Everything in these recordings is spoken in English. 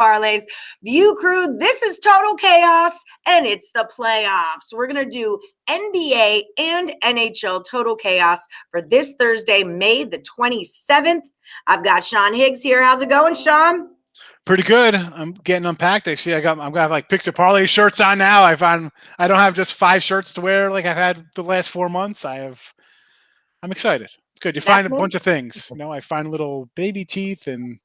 Parlays. View crew, this is total chaos, and it's the playoffs. We're going to do NBA and NHL total chaos for this Thursday, May the 27th. I've got Sean Higgs here. How's it going, Sean? Pretty good. I'm getting unpacked. I see I'm gonna have like Picks and Parlay shirts on now. I don't have just 5 shirts to wear like I've had the last 4 months. I'm excited. It's good. You find a bunch of things. I find little baby teeth and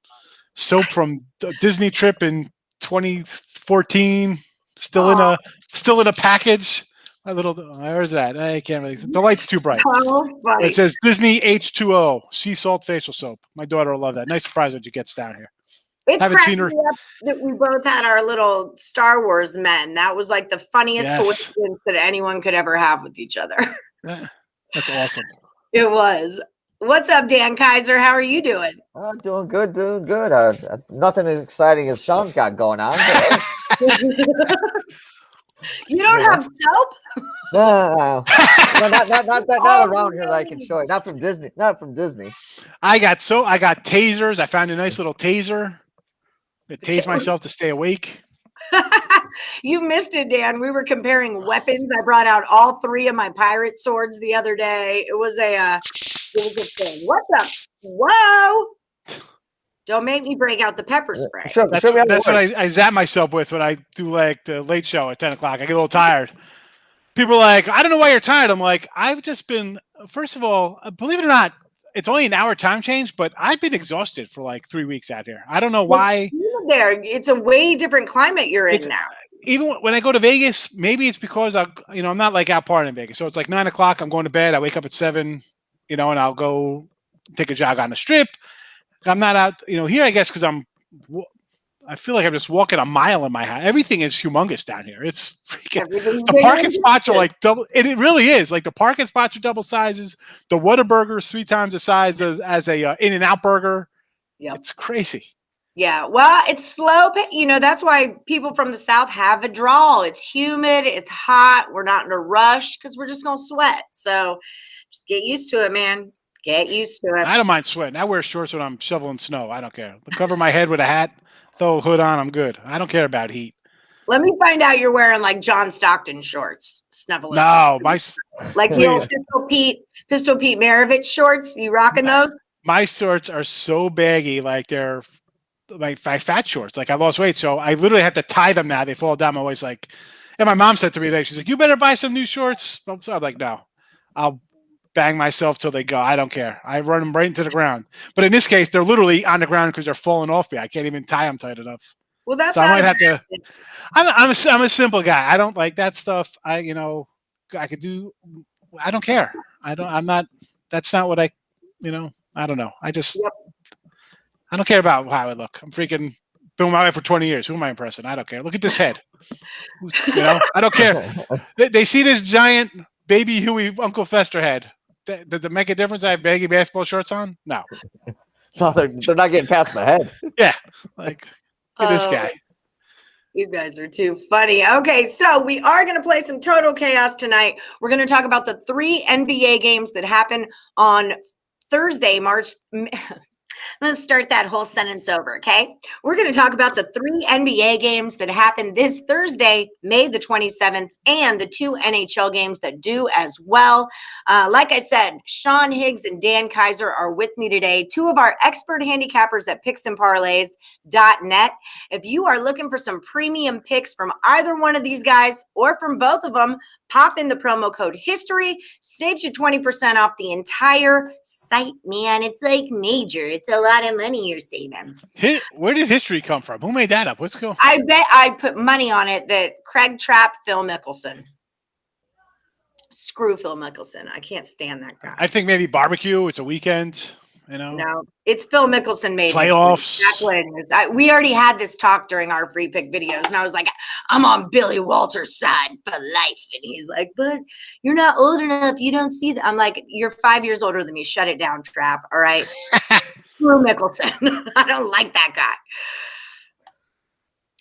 soap from the Disney trip in 2014. Still in a package. Where's that? I can't really. The light's too bright. It says Disney H2O sea salt facial soap. My daughter will love that. Nice surprise when she gets down here. It cracked me up that we both had our little Star Wars men. That was like the funniest coincidence that anyone could ever have with each other. Yeah, that's awesome. It was. What's up, Dan Kaiser? How are you doing? Doing good. Nothing as exciting as Sean's got going on. You don't have soap? No, not around here that I can show you. Not from Disney. I got tasers. I found a nice little taser. I tased myself to stay awake. You missed it, Dan. We were comparing weapons. I brought out all 3 of my pirate swords the other day. It was a thing. What's up? Whoa! Don't make me break out the pepper spray. That's what I zap myself with when I do like the late show at 10 o'clock. I get a little tired. People are like, I don't know why you're tired. I'm like, I've just been, first of all, believe it or not, it's only an hour time change, but I've been exhausted for like 3 weeks out here. I don't know why. There, it's a way different climate you're in now. Even when I go to Vegas, maybe it's because I'm not like out partying in Vegas. So it's like 9 o'clock. I'm going to bed. I wake up at 7, and I'll go take a jog on the strip. I'm not out, here, I guess, because I feel like I'm just walking a mile in my house. Everything is humongous down here. It's freaking, the parking spots are like double. It really is. Like the parking spots are double sizes. The Whataburger is 3 times the size as a In-N-Out burger. Yep. It's crazy. Yeah. Well, it's slow. That's why people from the South have a drawl. It's humid. It's hot. We're not in a rush because we're just going to sweat. So just get used to it, man. Get used to it. I don't mind sweating. I wear shorts when I'm shoveling snow. I don't care. Cover my head with a hat, throw a hood on. I'm good. I don't care about heat. Let me find out you're wearing like John Stockton shorts, snuffling. No, the old Pistol Pete Maravich shorts. You rocking those? My shorts are so baggy, like they're like fat shorts. Like I lost weight, so I literally have to tie them now. They fall down my waist. Like, and my mom said to me today, she's like, "You better buy some new shorts." So I'm like, "No, I'll bang myself till they go. I don't care. I run them right into the ground." But in this case, they're literally on the ground because they're falling off me. I can't even tie them tight enough. Well, that's so I might have to. I'm a simple guy. I don't like that stuff. I could do. I don't care. I'm not. That's not what I. I don't know. I just. Yep. I don't care about how I look. I'm freaking been with my wife for 20 years. Who am I impressing? I don't care. Look at this head. I don't care. They see this giant baby Huey Uncle Fester head. Does it make a difference? I have baggy basketball shorts on? No. No, they're not getting past my head. Yeah. Like, look at this guy. You guys are too funny. Okay, so we are going to play some Total Chaos tonight. We're going to talk about the 3 NBA games that happen on Thursday, March. I'm going to start that whole sentence over, okay? We're going to talk about the 3 NBA games that happen this Thursday, May the 27th, and the 2 NHL games that do as well. Like I said, Sean Higgs and Dan Kaiser are with me today, 2 of our expert handicappers at picksandparlays.net. If you are looking for some premium picks from either one of these guys or from both of them, pop in the promo code HISTORY, saves you 20% off the entire site, man. It's like major. It's a lot of money you're saving. Where did history come from? Who made that up? What's going on? I bet I put money on it that Craig trapped Phil Mickelson. Screw Phil Mickelson. I can't stand that guy. I think maybe barbecue. It's a weekend. No, it's Phil Mickelson made playoffs. We already had this talk during our free pick videos, and I was like, I'm on Billy Walters' side for life. And he's like, but you're not old enough. You don't see that. I'm like, you're 5 years older than me. Shut it down, Trap. All right. Phil Mickelson. I don't like that guy.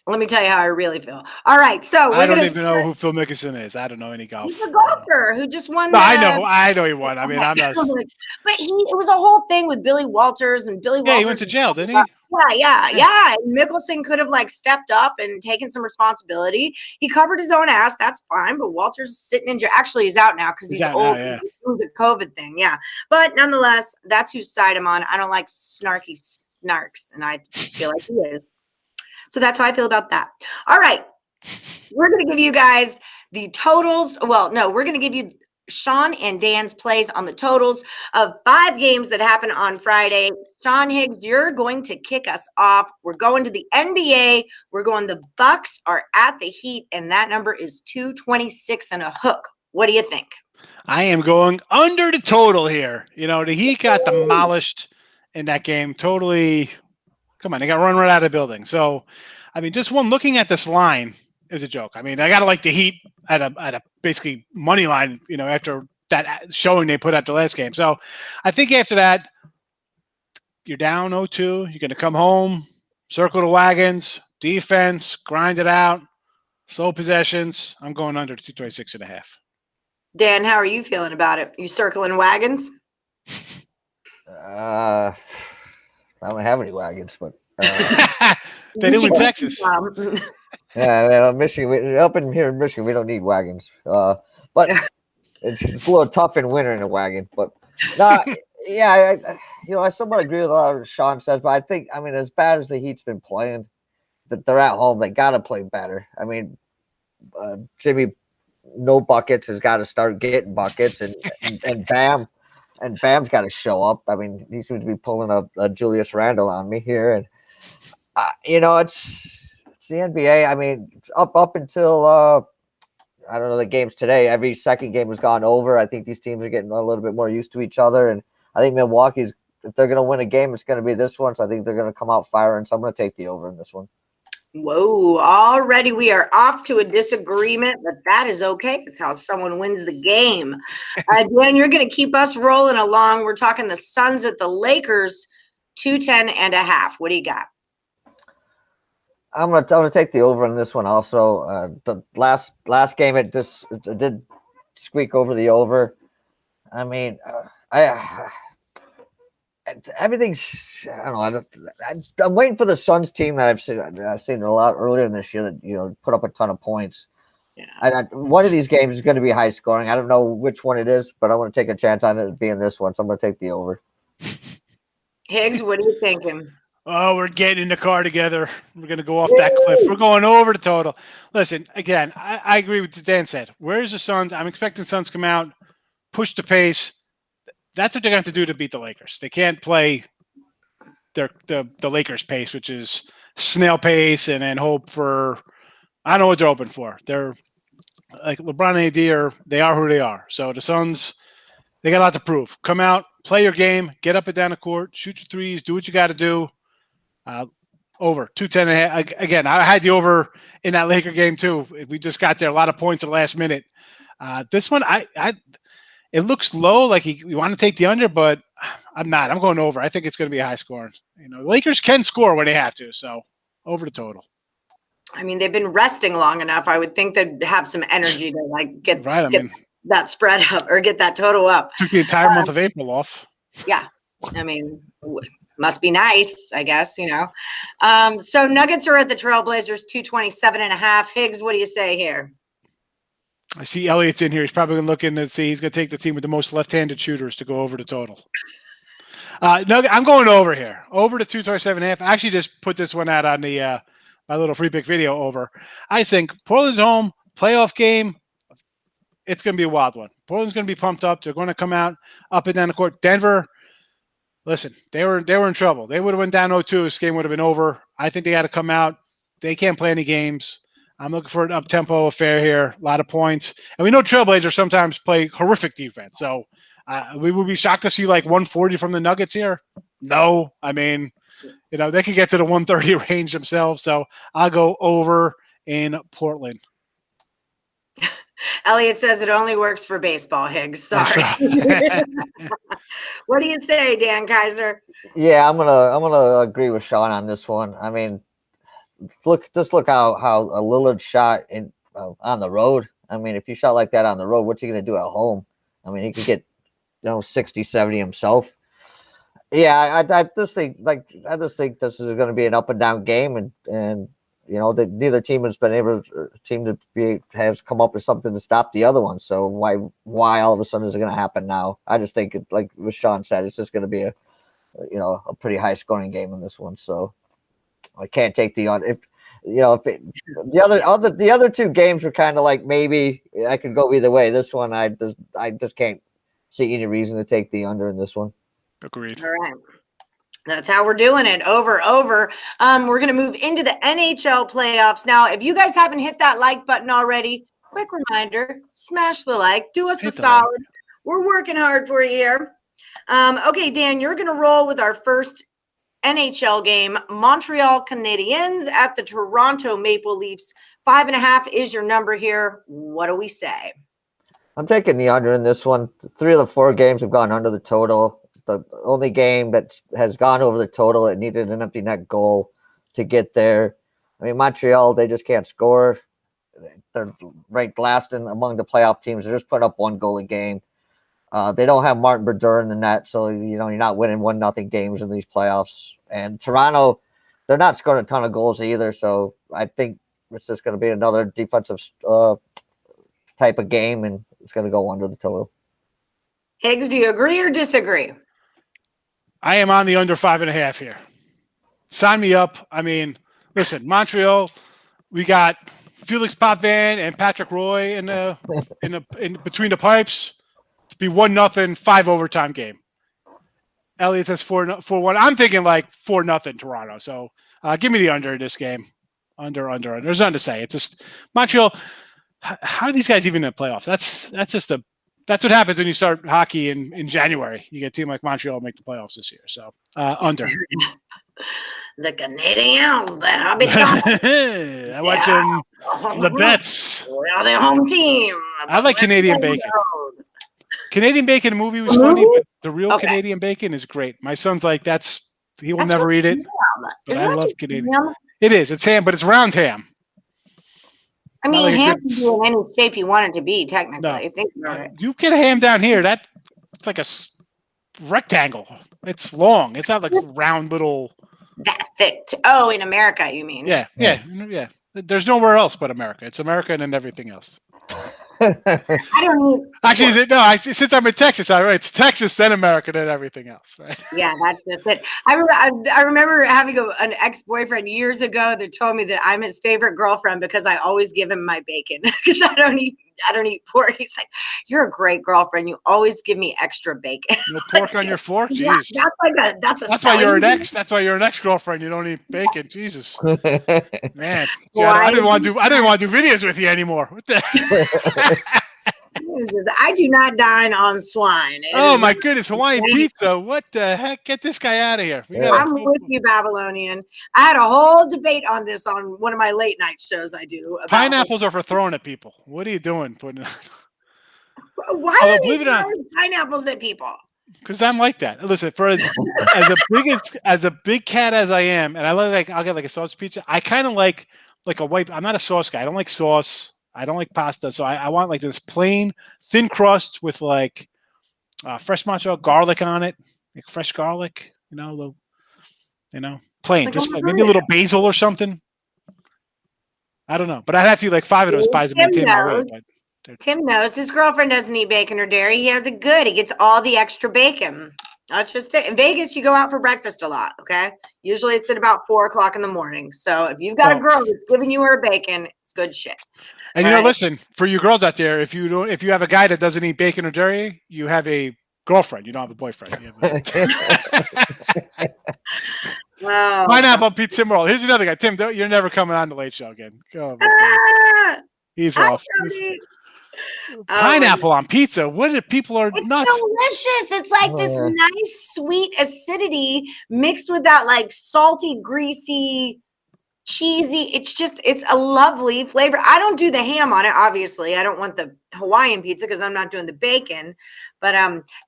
Let me tell you how I really feel. All right, so I don't even know who Phil Mickelson is. I don't know any golf. He's a golfer who just won. No, I know he won. I mean, I'm not. But it was a whole thing with Billy Walters and Billy Walters. Yeah, he went to jail, didn't he? Yeah. And Mickelson could have like stepped up and taken some responsibility. He covered his own ass. That's fine. But Walter's sitting in jail. Actually, he's out now because he's out old. now, yeah. He threw the COVID thing. Yeah. But nonetheless, that's whose side I'm on. I don't like snarky snarks. And I just feel like he is. So that's how I feel about that. All right. We're going to give you guys the totals. Well, no, we're going to give you Sean and Dan's plays on the totals of 5 games that happen on Friday. Sean Higgs, you're going to kick us off. We're going to the NBA. We're going, the Bucks are at the Heat, and that number is 226 and a hook. What do you think? I am going under the total here. You know, the Heat got demolished in that game. Totally. Come on, they got run right out of the building. So, I mean, just one looking at this line is a joke. I mean, I gotta like the Heat at a basically money line, you know, after that showing they put out the last game. So I think after that, you're down 0-2, you're gonna come home, circle the wagons, defense, grind it out, slow possessions. I'm going under 226 and a half. Dan, how are you feeling about it? You circling wagons? I don't have any wagons, but they do in Texas. Yeah, man, Michigan. Up in here in Michigan, we don't need wagons. But it's a little tough in winter in a wagon. But yeah, I somewhat agree with a lot of what Sean says. But I think, I mean, as bad as the Heat's been playing, that they're at home, they got to play better. I mean, Jimmy, no buckets, has got to start getting buckets, and Bam's got to show up. I mean, he seems to be pulling a Julius Randle on me here, and it's the NBA. I mean, up until I don't know, the games today, every second game has gone over. I think these teams are getting a little bit more used to each other, and I think Milwaukee's, if they're going to win a game, it's going to be this one. So I think they're going to come out firing. So I'm going to take the over in this one. Whoa, already we are off to a disagreement, but that is okay. It's how someone wins the game. Dan, you're going to keep us rolling along. We're talking the Suns at the Lakers, 210 and a half. What do you got? I'm gonna take the over in this one also. The last game, it did squeak over the over. I mean, everything's, I don't know. I'm waiting for the Suns team that I've seen a lot earlier in this year that put up a ton of points. Yeah. One of these games is going to be high scoring. I don't know which one it is, but I want to take a chance on it being this one. So I'm going to take the over. Higgs, what are you thinking? Oh, we're getting in the car together. We're going to go off that cliff. We're going over the total. Listen, again, I agree with what Dan said. Where's the Suns? I'm expecting Suns come out, push the pace. That's what they're going to have to do to beat the Lakers. They can't play the Lakers pace, which is snail pace, and then hope for – I don't know what they're hoping for. They're like LeBron and AD they are who they are. So the Suns, they got a lot to prove. Come out, play your game, get up and down the court, shoot your threes, do what you got to do. Over 210 and a half. Again, I had the over in that Laker game too. We just got there, a lot of points at the last minute. This one, it looks low, like you want to take the under, but I'm not. I'm going over. I think it's going to be a high score. Lakers can score when they have to, so over the total. I mean, they've been resting long enough. I would think they'd have some energy to get that spread up or get that total up. Took the entire month of April off. Yeah. I mean, must be nice, I guess, So Nuggets are at the Trailblazers, 227 and a half. Higgs, what do you say here? I see Elliott's in here. He's probably looking to see. He's going to take the team with the most left-handed shooters to go over the total. I'm going over here. Over to 227 and a half. I actually just put this one out on the my little free pick video over. I think Portland's home, playoff game. It's going to be a wild one. Portland's going to be pumped up. They're going to come out up and down the court. Denver, listen, they were in trouble. They would have went down 0-2. This game would have been over. I think they got to come out. They can't play any games. I'm looking for an up-tempo affair here. A lot of points. And we know Trailblazers sometimes play horrific defense. So we would be shocked to see like 140 from the Nuggets here. No. I mean, they could get to the 130 range themselves. So I'll go over in Portland. Elliot says it only works for baseball, Higgs. Sorry. What do you say, Dan Kaiser? Yeah, I'm gonna agree with Sean on this one. I mean, look how a Lillard shot in on the road. I mean, if you shot like that on the road, what's he gonna do at home? I mean, he could get 60, 70 himself. Yeah, I just think this is going to be an up and down game, and that neither team has been able has come up with something to stop the other one. So why all of a sudden is it going to happen now? I just think like Sean said, it's just going to be a pretty high scoring game in this one. So I can't take the on if. The other two games were kind of like maybe I could go either way. This one I just can't see any reason to take the under in this one. Agreed. All right. That's how we're doing it. Over. We're going to move into the NHL playoffs. Now, if you guys haven't hit that like button already, quick reminder, smash the like, do us a solid. We're working hard for you here. Okay, Dan, you're going to roll with our first NHL game, Montreal Canadiens at the Toronto Maple Leafs. 5.5 is your number here. What do we say? I'm taking the under in this one. 3 of the 4 games have gone under the total. The only game that has gone over the total, it needed an empty net goal to get there. I mean, Montreal, they just can't score. They're ranked last among the playoff teams. They're just putting up 1 goal a game. They don't have Martin Brodeur in the net, so you're not winning 1-0 games in these playoffs. And Toronto, they're not scoring a ton of goals either. So I think it's just going to be another defensive type of game, and it's going to go under the total. Higgs, do you agree or disagree? I am on the under 5.5 here. Sign me up. I mean, listen, Montreal, we got Felix Potvin and Patrick Roy in between the pipes to be 1-0, 5 overtime game. Elliott says 4-1. I'm thinking like 4-0 Toronto. So give me the under in this game. Under. There's nothing to say. It's just Montreal. How are these guys even in the playoffs? That's what happens when you start hockey in January. You get a team like Montreal make the playoffs this year. So under. The Canadiens, the Habitants. I watch them. The bets. Well, the home team. I like Canadian bacon. Canadian bacon movie was funny, but the real Canadian bacon is great. My son's like, he will never eat it. But I love Canadian. Ham? It is. It's ham, but it's round ham. I mean, like ham can be in any shape you want it to be, technically. No. Think about it. You get a ham down here, it's like a rectangle. It's long. It's not like round little. That thick. Oh, in America, you mean? Yeah. There's nowhere else but America. It's America and then everything else. I don't need. Actually, since I'm in Texas, it's Texas, then America, then everything else, right? Yeah, that's just it. I remember having an ex-boyfriend years ago that told me that I'm his favorite girlfriend because I always give him my bacon because I don't eat pork. He's like, "You're a great girlfriend. You always give me extra bacon." No pork on your fork, jeez. Yeah, that's why you're an ex. That's why you're an ex-girlfriend. You don't eat bacon, Jesus. Man, I didn't want to do videos with you anymore. What the? I do not dine on swine. Oh my goodness, Hawaiian pizza! What the heck? Get this guy out of here. I'm with you, Babylonian. I had a whole debate on this on one of my late night shows I do. Pineapples are for throwing at people. What are you doing? Why are you throwing pineapples at people? Because I'm like that. Listen, for as a big cat as I am, and I'll get like a sausage pizza. I kind of like a white. I'm not a sauce guy. I don't like sauce. I don't like pasta, so I want like this plain thin crust with like fresh mozzarella, garlic on it, like fresh garlic. Plain, like just like maybe a little basil or something. I don't know, but I'd have to eat like 5 of those pies to maintain my weight. Tim knows his girlfriend doesn't eat bacon or dairy. He has it good. He gets all the extra bacon. That's just it. In Vegas, you go out for breakfast a lot, okay? Usually it's at about 4:00 in the morning. So if you've got a girl that's giving you her bacon, it's good shit. And listen, for you girls out there, if you have a guy that doesn't eat bacon or dairy, you have a girlfriend. You don't have a boyfriend. Pineapple pizza Timberwolf. Here's another guy. Tim, you're never coming on the Late Show again. Go He's off. Pineapple on pizza. What if people are it's nuts? It's delicious. It's like this nice sweet acidity mixed with that like salty, greasy, cheesy. It's a lovely flavor. I don't do the ham on it, obviously. I don't want the Hawaiian pizza because I'm not doing the bacon. But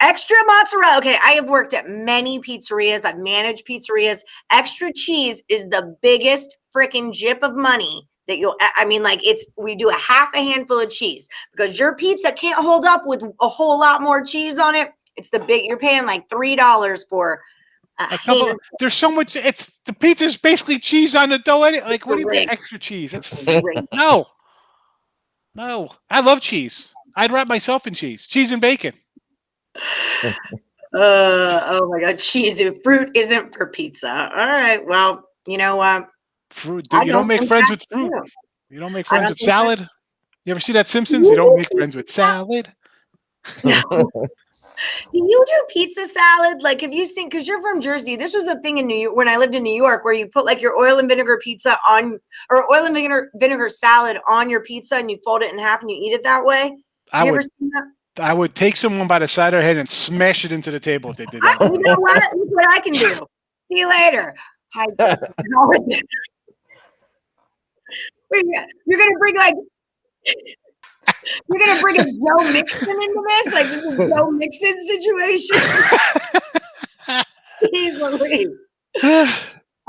extra mozzarella. Okay, I have worked at many pizzerias. I've managed pizzerias. Extra cheese is the biggest freaking jip of money that we do a half a handful of cheese because your pizza can't hold up with a whole lot more cheese on it. It's you're paying like $3 for I A hate couple. it. There's so much. It's the pizza's basically cheese on the dough. Like, what do you Great. get extra cheese? It's Great. no. I love cheese. I'd wrap myself in cheese and bacon. Oh my God, cheese. Fruit isn't for pizza. All right. Well, you know what? Fruit. I You don't make think friends that's with fruit. true. You don't make I friends don't with think that's- salad. You ever see that Simpsons? You don't make friends with salad. No. Do you do pizza salad? Like, have you seen? Because you're from Jersey. This was a thing in New York when I lived in New York, where you put like your oil and vinegar pizza on, or oil and vinegar salad on your pizza, and you fold it in half and you eat it that way. I Have you ever would. seen that? I would take someone by the side of their head and smash it into the table if they did that. You know what? Look what I can do. See you later. Hi. You're gonna bring like. You're gonna bring a Joe Mixon into this? Like this is a Joe Mixon situation? Jeez Louise.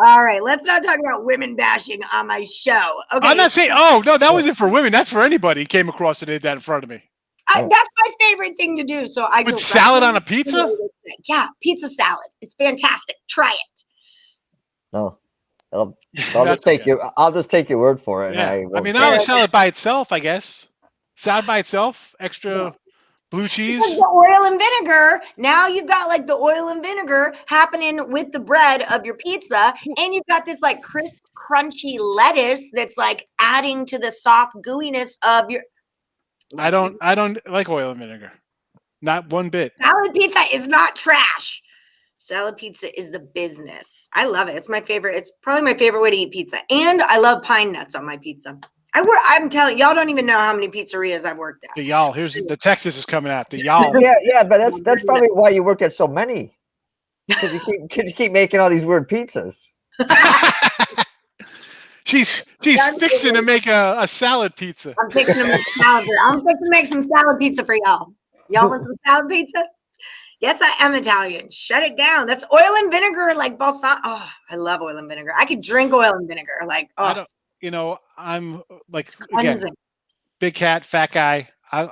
All right, let's not talk about women bashing on my show. Okay. I'm not saying. Oh no, that wasn't for women. That's for anybody. Came across and did that in front of me. That's my favorite thing to do. So I With salad on a pizza? Yeah, pizza salad. It's fantastic. Try it. No. I'll That's just take okay. your. I'll just take your word for it. Yeah. And I mean, not a salad by itself, I guess. Salad by itself, extra blue cheese. Because the oil and vinegar. Now you've got like the oil and vinegar happening with the bread of your pizza, and you've got this like crisp, crunchy lettuce that's like adding to the soft gooiness of your. I don't like oil and vinegar. Not one bit. Salad pizza is not trash. Salad pizza is the business. I love it. It's my favorite. It's probably my favorite way to eat pizza. And I love pine nuts on my pizza. I'm telling y'all don't even know how many pizzerias I've worked at. The y'all. Here's the Texas is coming out. The y'all. Yeah, but that's probably why you work at so many. Because you keep making all these weird pizzas. She's fixing to make a salad pizza. I'm fixing to make salad. I'm fixing to make some salad pizza for y'all. Y'all want some salad pizza? Yes, I am Italian. Shut it down. That's oil and vinegar, like balsamic. Oh, I love oil and vinegar. I could drink oil and vinegar. Like, oh, I'm like again, big cat, fat guy. I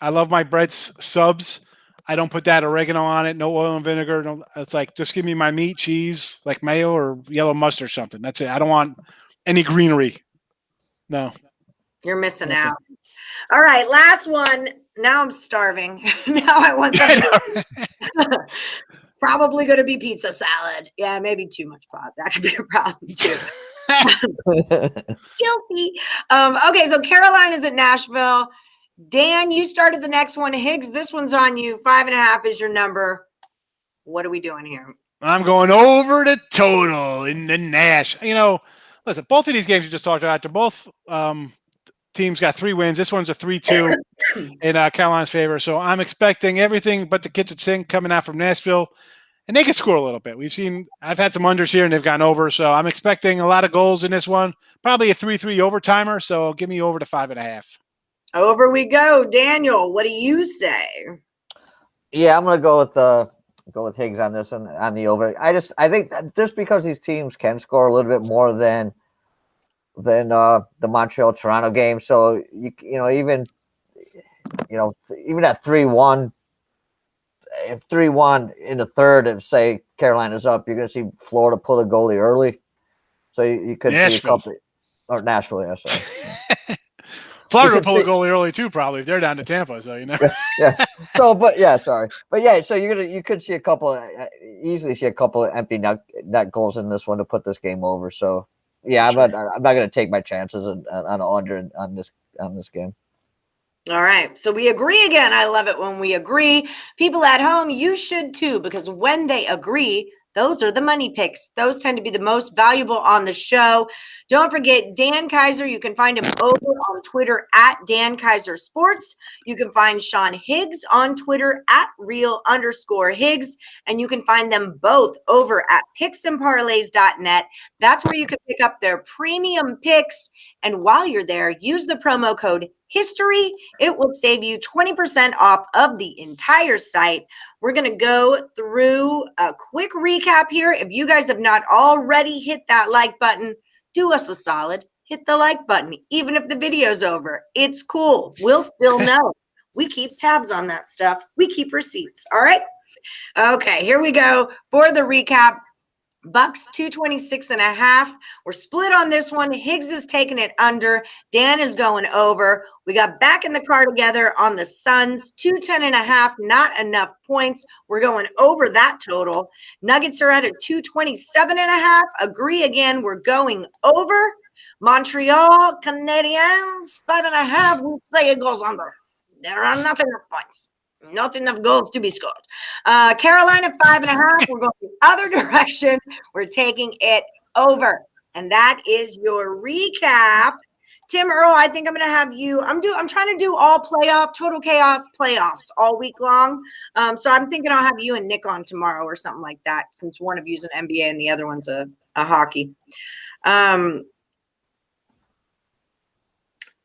love my breads subs. I don't put that oregano on it. No oil and vinegar. No, it's like just give me my meat, cheese, like mayo or yellow mustard or something. That's it. I don't want any greenery. No, you're missing out. All right, last one. Now I'm starving. Now I want something. Probably going to be pizza salad. Yeah, maybe too much pot. That could be a problem too. Guilty. Okay, so Carolina's at Nashville. Dan, you started the next one. Higgs, this one's on you. 5.5 is your number. What are we doing here? I'm going over the total in the Nash. Listen, both of these games you just talked about, they're both teams got 3 wins. This one's a 3-2 in Carolina's favor. So I'm expecting everything but the kitchen sink coming out from Nashville. And they can score a little bit. I've had some unders here and they've gone over. So I'm expecting a lot of goals in this one. Probably a 3-3 overtimer. So give me over to 5.5. Over we go. Daniel, what do you say? Yeah, I'm gonna go with Higgs on this one, on the over. I think just because these teams can score a little bit more than the Montreal Toronto game. So even at 3-1. If 3-1 in the third, and say Carolina's up, you're going to see Florida pull the goalie early. So you could see a couple, or Nashville, yeah. Sorry. Florida will pull the goalie early too, probably if they're down to Tampa. So yeah. So you could see easily see a couple of empty net goals in this one to put this game over. So yeah, I'm not going to take my chances on under on this game. All right. So we agree again. I love it when we agree. People at home, you should too, because when they agree, those are the money picks. Those tend to be the most valuable on the show. Don't forget Dan Kaiser. You can find him over on Twitter at Dan Kaiser Sports. You can find Sean Higgs on Twitter at @real_Higgs. And you can find them both over at picksandparlays.net. That's where you can pick up their premium picks. And while you're there, use the promo code HISTORY. It will save you 20% off of the entire site. We're going to go through a quick recap here. If you guys have not already hit that like button, do us a solid. Hit the like button. Even if the video's over, it's cool. We'll still know. We keep tabs on that stuff. We keep receipts. All right. Okay, here we go for the recap. Bucks 226.5. We're split on this one. Higgs is taking it under. Dan is going over. We got back in the car together on the Suns 210.5. Not enough points. We're going over that total. Nuggets are at a 227.5. Agree again. We're going over. Montreal Canadiens 5.5. We say it goes under. There are not enough points. Not enough goals to be scored. Carolina 5.5. We're going the other direction. We're taking it over. And that is your recap. Tim Earl, I think I'm going to have you. I'm trying to do all total chaos playoffs all week long. So I'm thinking I'll have you and Nick on tomorrow or something like that, since one of you's an NBA and the other one's a hockey.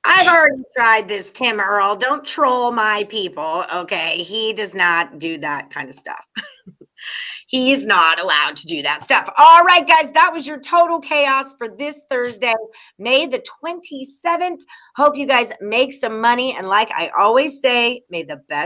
I've already tried this Tim Earl. Don't troll my people, okay? He does not do that kind of stuff. He's not allowed to do that stuff. All right, guys, that was your total chaos for this Thursday, May the 27th. Hope you guys make some money. And like I always say, may the best